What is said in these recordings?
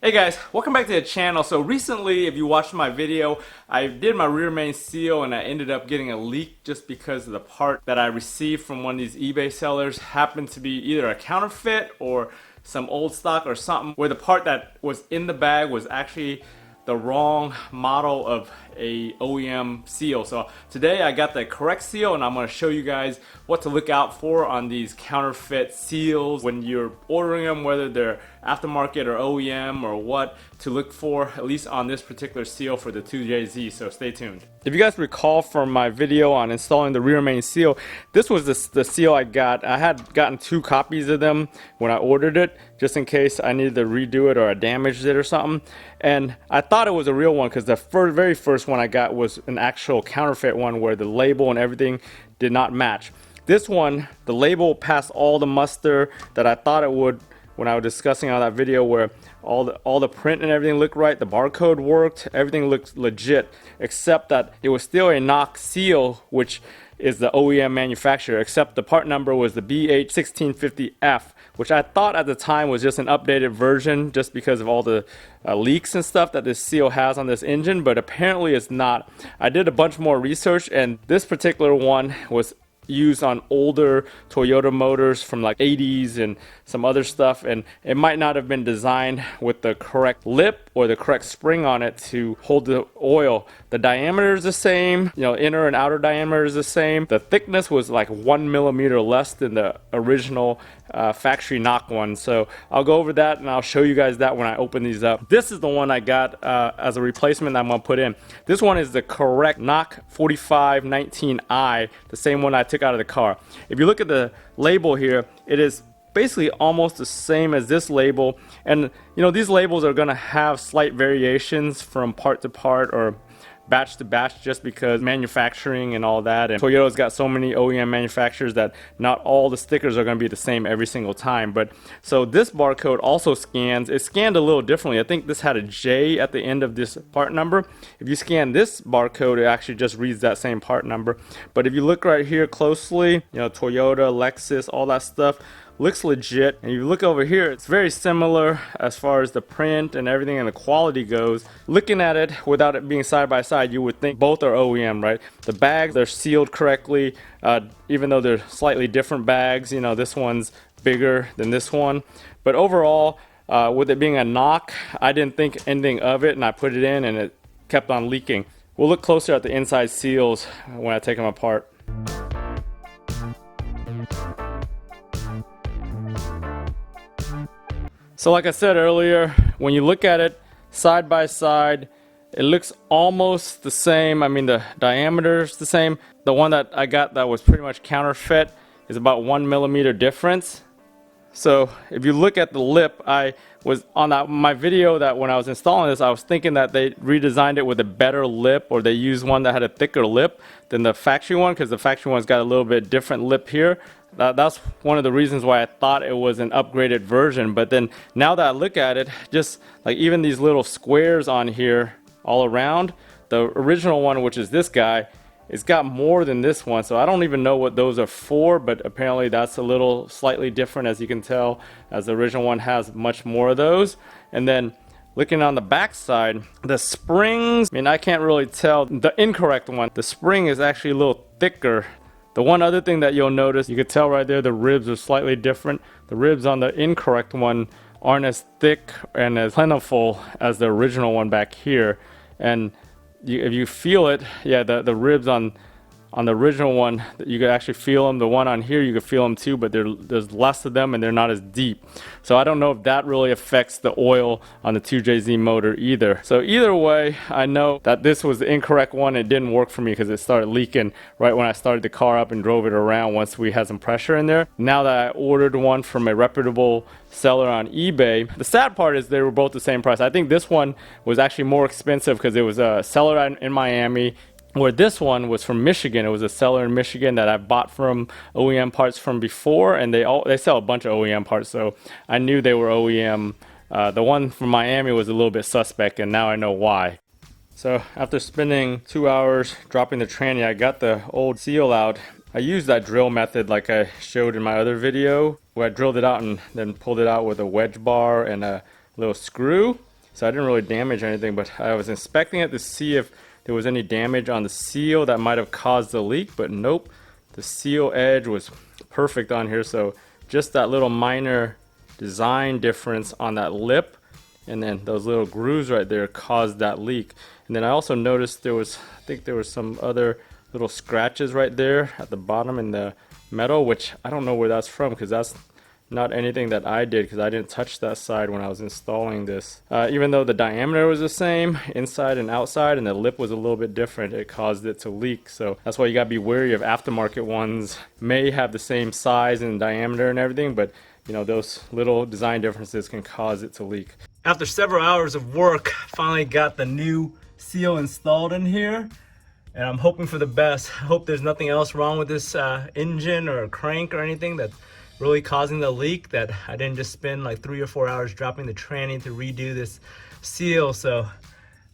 Hey guys, welcome back to the channel. So recently, if you watched my video, I did my rear main seal and I ended up getting a leak just because of the part that I received from one of these eBay sellers happened to be either a counterfeit or some old stock or something, where the part that was in the bag was actually the wrong model of a OEM seal. So today I got the correct seal and I'm going to show you guys what to look out for on these counterfeit seals when you're ordering them, whether they're aftermarket or OEM or what to look for, at least on this particular seal for the 2JZ. So stay tuned. If you guys recall from my video on installing the rear main seal, this was the seal I got. I had gotten 2 copies of them when I ordered it, just in case I needed to redo it or I damaged it or something. And I thought it was a real one because the very first one I got was an actual counterfeit one where the label and everything did not match. This one, the label passed all the muster that I thought it would when I was discussing on that video, where all the print and everything looked right, the barcode worked, everything looked legit, except that it was still a knock seal, which is the OEM manufacturer, except the part number was the BH1650F, which I thought at the time was just an updated version just because of all the leaks and stuff that this seal has on this engine, but apparently it's not. I did a bunch more research and this particular one was used on older Toyota motors from like 80s and some other stuff, and it might not have been designed with the correct lip or the correct spring on it to hold the oil. The diameter is the same, inner and outer diameter is the same. The thickness was like 1 millimeter less than the original factory knock one. So I'll go over that and I'll show you guys that when I open these up. This is the one I got as a replacement that I'm gonna put in. This one is the correct knock 4519i, the same one I took out of the car. If you look at the label here, it is basically almost the same as this label, and these labels are going to have slight variations from part to part or batch to batch just because manufacturing and all that, and Toyota's got so many OEM manufacturers that not all the stickers are going to be the same every single time. But so this barcode also scans. It scanned a little differently. I think this had a J at the end of this part number. If you scan this barcode, it actually just reads that same part number. But if you look right here closely, Toyota, Lexus, all that stuff looks legit. And you look over here, it's very similar as far as the print and everything and the quality goes. Looking at it without it being side by side, you would think both are OEM, right? The bags, they're sealed correctly, even though they're slightly different bags. This one's bigger than this one. But overall, with it being a knock, I didn't think anything of it, and I put it in and it kept on leaking. We'll look closer at the inside seals when I take them apart. So like I said earlier, when you look at it side by side, it looks almost the same. I mean, the diameter is the same. The one that I got that was pretty much counterfeit is about 1 millimeter difference. So if you look at the lip, I was on my video that when I was installing this, I was thinking that they redesigned it with a better lip, or they used one that had a thicker lip than the factory one, because the factory one's got a little bit different lip here. That's one of the reasons why I thought it was an upgraded version. But then now that I look at it, just like even these little squares on here all around, the original one, which is this guy, it's got more than this one. So I don't even know what those are for, but apparently that's a little slightly different, as you can tell, as the original one has much more of those. And then looking on the back side, the springs, I mean, I can't really tell. The incorrect one, the spring is actually a little thicker. The one other thing that you'll notice, you could tell right there, the ribs are slightly different. The ribs on the incorrect one aren't as thick and as plentiful as the original one back here. And if you feel it, yeah, the ribs on the original one, you could actually feel them. The one on here, you could feel them too, but there's less of them and they're not as deep. So I don't know if that really affects the oil on the 2JZ motor either. So either way, I know that this was the incorrect one. It didn't work for me because it started leaking right when I started the car up and drove it around once we had some pressure in there. Now that I ordered one from a reputable seller on eBay, the sad part is they were both the same price. I think this one was actually more expensive because it was a seller in Miami, where this one was from Michigan. It was a seller in Michigan that I bought from OEM parts from before, and they sell a bunch of OEM parts, so I knew they were OEM. The one from Miami was a little bit suspect, and now I know why. So after spending 2 hours dropping the tranny, I got the old seal out. I used that drill method like I showed in my other video, where I drilled it out and then pulled it out with a wedge bar and a little screw. so I didn't really damage anything, but I was inspecting it to see if there was any damage on the seal that might have caused the leak, but nope. The seal edge was perfect on here, so just that little minor design difference on that lip and then those little grooves right there caused that leak. And then I also noticed there was, I think there was some other little scratches right there at the bottom in the metal, which I don't know where that's from, because that's not anything that I did, because I didn't touch that side when I was installing this. Even though the diameter was the same inside and outside and the lip was a little bit different, it caused it to leak. So that's why you gotta be wary of aftermarket ones. May have the same size and diameter and everything, but you know, those little design differences can cause it to leak. After several hours of work, finally got the new seal installed in here, and I'm hoping for the best. I hope there's nothing else wrong with this engine or crank or anything that's really causing the leak, that I didn't just spend like 3 or 4 hours dropping the tranny to redo this seal. So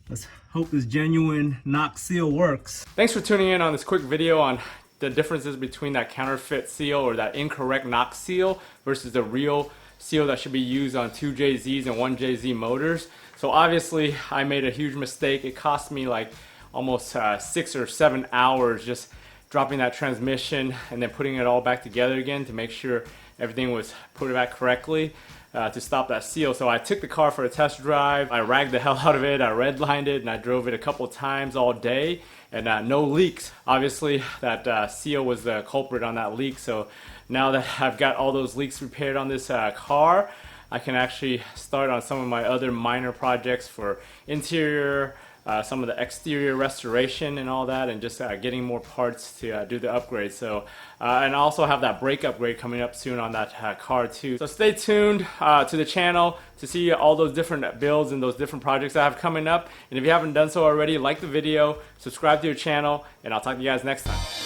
let's hope this genuine knock seal works. Thanks for tuning in on this quick video on the differences between that counterfeit seal or that incorrect knock seal versus the real seal that should be used on 2JZs and 1JZ motors. So obviously I made a huge mistake. It cost me like almost 6 or 7 hours just dropping that transmission and then putting it all back together again to make sure everything was put back correctly to stop that seal. So I took the car for a test drive. I ragged the hell out of it. I redlined it and I drove it a couple times all day, and no leaks. Obviously that seal was the culprit on that leak. So now that I've got all those leaks repaired on this car, I can actually start on some of my other minor projects for interior, some of the exterior restoration and all that, and just getting more parts to do the upgrade. So and I also have that brake upgrade coming up soon on that car too. So stay tuned to the channel to see all those different builds and those different projects I have coming up. And if you haven't done so already, like the video, subscribe to your channel, and I'll talk to you guys next time.